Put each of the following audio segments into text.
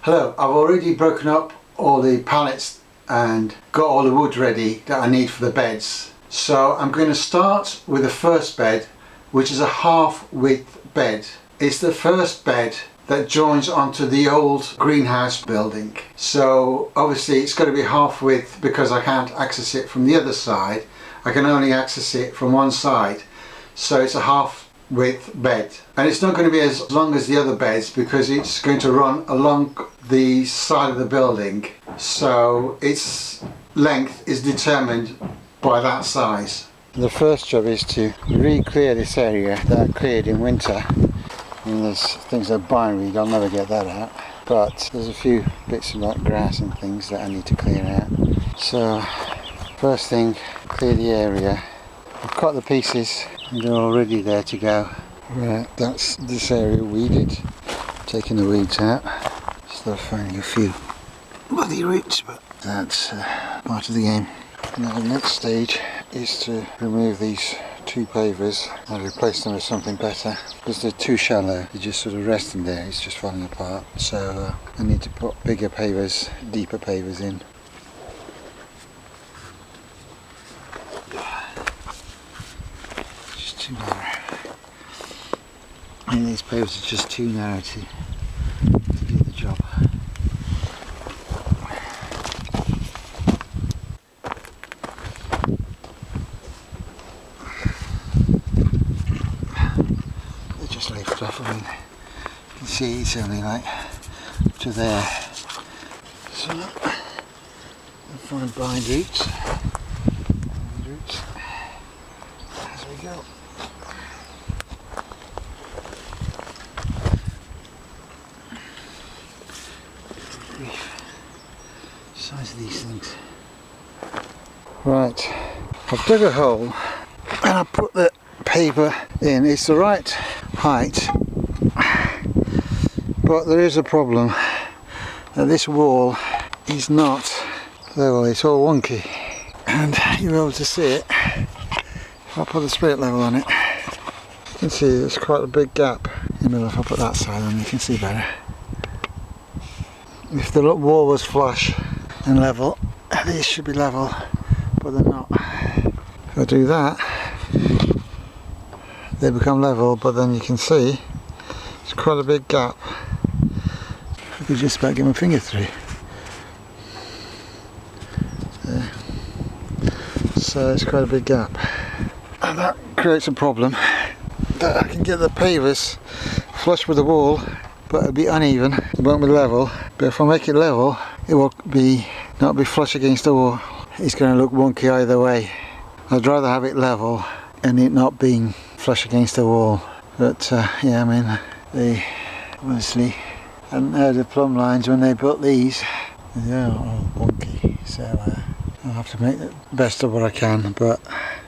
Hello, I've already broken up all the pallets and got all the wood ready that I need for the beds. So I'm going to start with the first bed, which is a half width bed. It's the first bed that joins onto the old greenhouse building. So obviously it's got to be half width because I can't access it from the other side. I can only access it from one side. So it's a half width bed, and it's not going to be as long as the other beds because it's going to run along the side of the building, so its length is determined by that size. The first job is to re-clear this area that I cleared in winter, and there's things like bindweed, I'll never get that out, but there's a few bits of like grass and things that I need to clear out. So first thing, clear the area. I've cut the pieces and they're already there to go. Right, that's this area weeded, taking the weeds out. Still finding a few bloody roots, but that's part of the game. Now the next stage is to remove these two pavers and replace them with something better, because they're too shallow. They're just sort of resting there, it's just falling apart. So I need to put bigger pavers, deeper pavers in. Too narrow. I think these pavers are just too narrow to do the job. They just lift off. I mean, you can see it's only like to there. So I'm trying to bind roots. As we go. Size of these things. Right, I've dug a hole and I put the paver in. It's the right height, but there is a problem that this wall is not level, it's all wonky, and you'll be able to see it if I put the spirit level on it. You can see there's quite a big gap in the middle. If I put that side on, you can see better. If the wall was flush and level, these should be level, but they're not. If I do that, they become level, but then you can see it's quite a big gap. I could just about get my finger through. There. So it's quite a big gap, and that creates a problem that I can get the pavers flush with the wall, but it'll be uneven, it won't be level. But if I make it level, it will not be flush against the wall. It's going to look wonky either way. I'd rather have it level and it not being flush against the wall. But yeah, I mean, they obviously hadn't heard of plumb lines when they built these. They're all wonky, so I'll have to make the best of what I can, but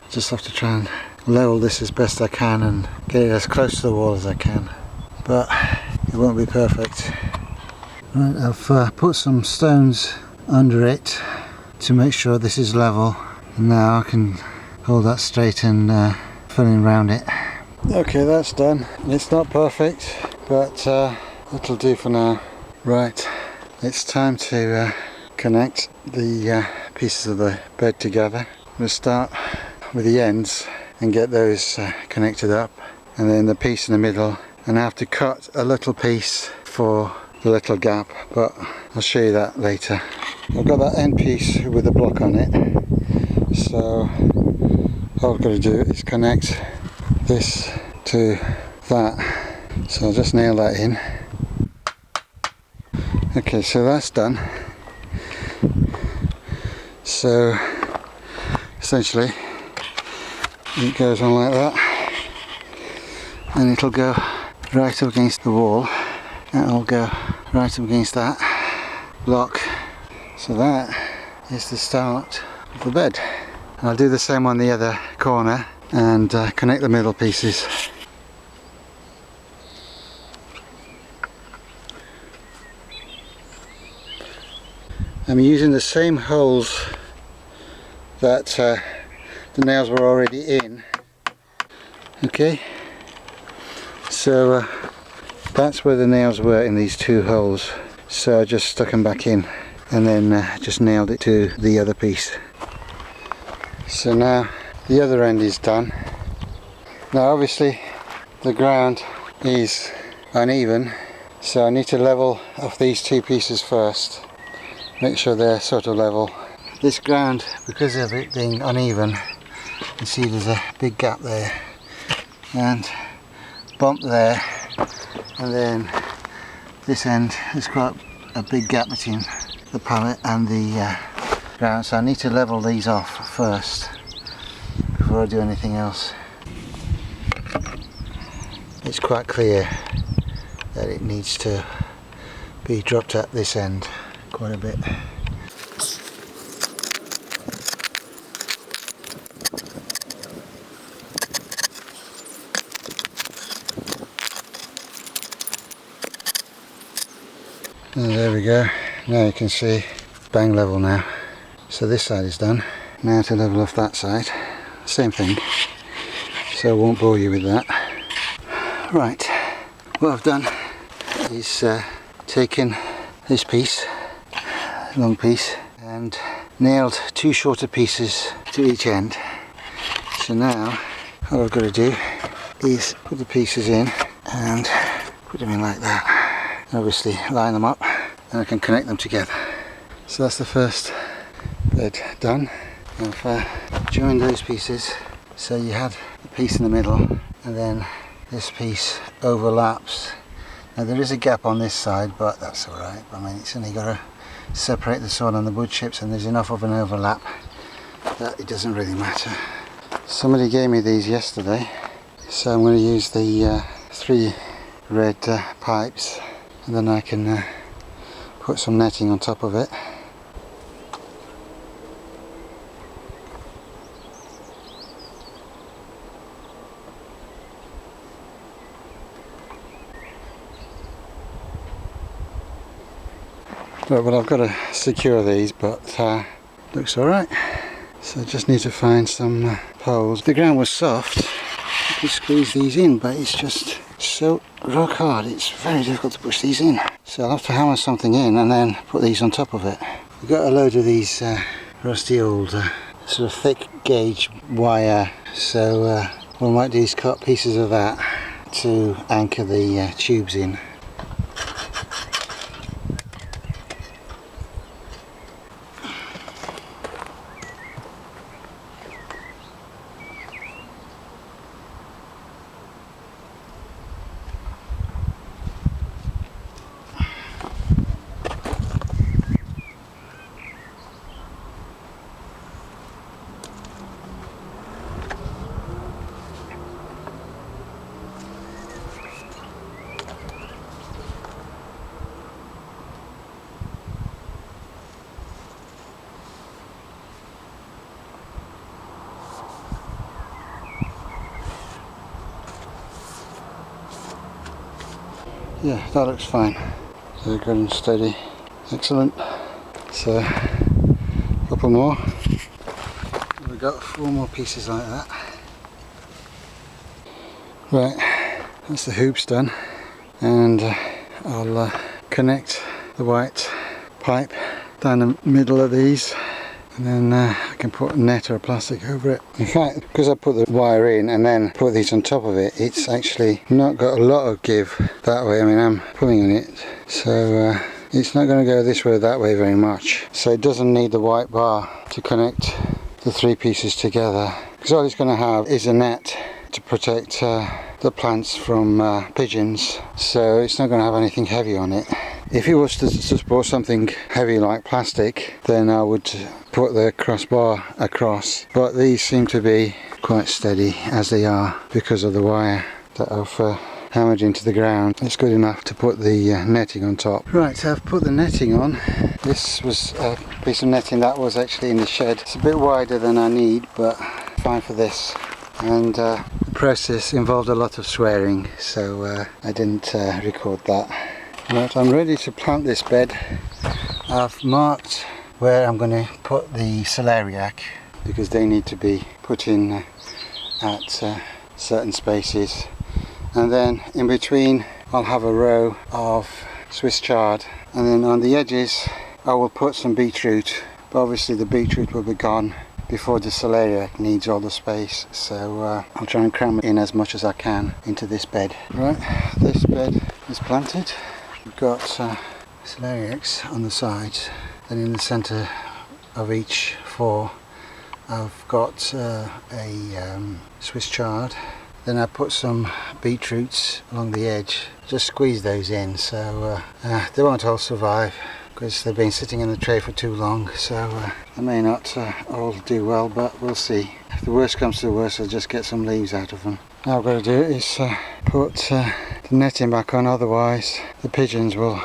just have to try and level this as best I can and get it as close to the wall as I can. But it won't be perfect. Right, I've put some stones under it to make sure this is level. Now I can hold that straight and fill in around it. Okay, that's done. It's not perfect, but it'll do for now. Right, it's time to connect the pieces of the bed together. I'm going to start with the ends and get those connected up, and then the piece in the middle, and I have to cut a little piece for the little gap, but I'll show you that later. I've got that end piece with the block on it, so all I've got to do is connect this to that. So I'll just nail that in. Okay, so that's done. So essentially it goes on like that, and it'll go right up against the wall, and it'll go right up against that block. So that is the start of the bed. I'll do the same on the other corner and connect the middle pieces. I'm using the same holes that the nails were already in. Okay, so that's where the nails were, in these two holes. so I just stuck them back in and then just nailed it to the other piece. So now the other end is done. Now obviously the ground is uneven, so I need to level off these two pieces first, make sure they're sort of level. This ground, because of it being uneven, you see there's a big gap there and bump there, and then this end is quite a big gap between the pallet and the ground, so I need to level these off first before I do anything else. It's quite clear that it needs to be dropped at this end quite a bit. And there we go, now you can see bang level now. So this side is done. Now to level off that side, same thing, so I won't bore you with that. Right, what I've done is taken this piece, long piece, and nailed two shorter pieces to each end. So now all I've got to do is put the pieces in and put them in like that. Obviously line them up and I can connect them together. So that's the first bed done. I've joined those pieces, so you had a piece in the middle and then this piece overlaps. Now there is a gap on this side, but that's alright. I mean, it's only got to separate the soil and the wood chips, and there's enough of an overlap that it doesn't really matter. Somebody gave me these yesterday, so I'm going to use the 3 red pipes, and then I can put some netting on top of it. Right, well, I've got to secure these, but looks alright. So I just need to find some poles. The ground was soft, I could squeeze these in, but it's just so rock hard, it's very difficult to push these in. So I'll have to hammer something in and then put these on top of it. We've got a load of these rusty old sort of thick gauge wire, so what I might do is cut pieces of that to anchor the tubes in. Yeah, that looks fine. Very good and steady. Excellent. So, a couple more. We've got 4 more pieces like that. Right, that's the hoops done. And I'll connect the white pipe down the middle of these. And then I can put a net or a plastic over it. In fact, because I put the wire in and then put these on top of it, it's actually not got a lot of give that way. I mean, I'm pulling on it, so it's not going to go this way or that way very much. So it doesn't need the white bar to connect the 3 pieces together, because all it's going to have is a net to protect the plants from pigeons, so it's not going to have anything heavy on it. If it was to support something heavy like plastic, then I would put the crossbar across, but these seem to be quite steady as they are because of the wire that I've hammered into the ground. It's good enough to put the netting on top. Right, so I've put the netting on. This was a piece of netting that was actually in the shed. It's a bit wider than I need, but fine for this. And the process involved a lot of swearing, so I didn't record that. Right, I'm ready to plant this bed. I've marked where I'm going to put the celeriac, because they need to be put in at certain spaces. And then in between I'll have a row of Swiss chard and then on the edges I will put some beetroot, but obviously the beetroot will be gone before the celeriac needs all the space, so I'll try and cram in as much as I can into this bed. Right, this bed is planted. We've got celeriacs on the sides, and in the centre of each 4 I've got a Swiss chard. Then I put some beetroots along the edge, just squeeze those in, so they won't all survive because they've been sitting in the tray for too long, so they may not all do well, but we'll see. If the worst comes to the worst, I'll just get some leaves out of them. Now I've got to do is put the netting back on, otherwise the pigeons will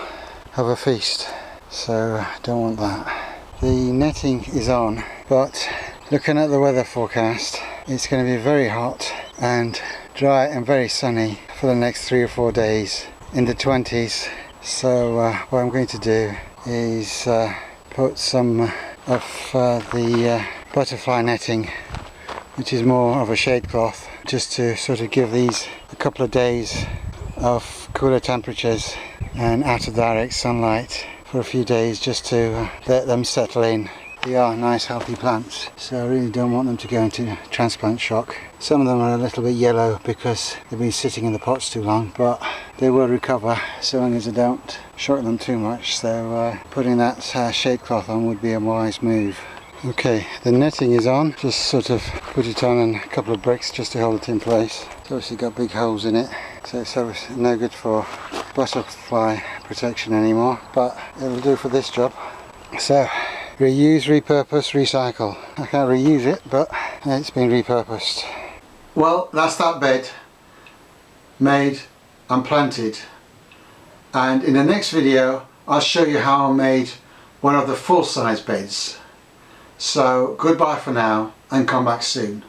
have a feast, so don't want that. The netting is on, but looking at the weather forecast, it's going to be very hot and dry and very sunny for the next 3 or 4 days in the 20s. So what I'm going to do is put some of the butterfly netting, which is more of a shade cloth, just to sort of give these a couple of days of cooler temperatures and out of direct sunlight for a few days, just to let them settle in. They are nice healthy plants, so I really don't want them to go into transplant shock. Some of them are a little bit yellow because they've been sitting in the pots too long, but they will recover so long as I don't shock them too much, so putting that shade cloth on would be a wise move. Okay, the netting is on. Just sort of put it on and a couple of bricks just to hold it in place. It's obviously got big holes in it, so it's obviously no good for butterfly protection anymore, but it'll do for this job. So reuse, repurpose, recycle. I can't reuse it, but it's been repurposed. Well, that's that bed made and planted, and in the next video I'll show you how I made one of the full-size beds. So goodbye for now and come back soon.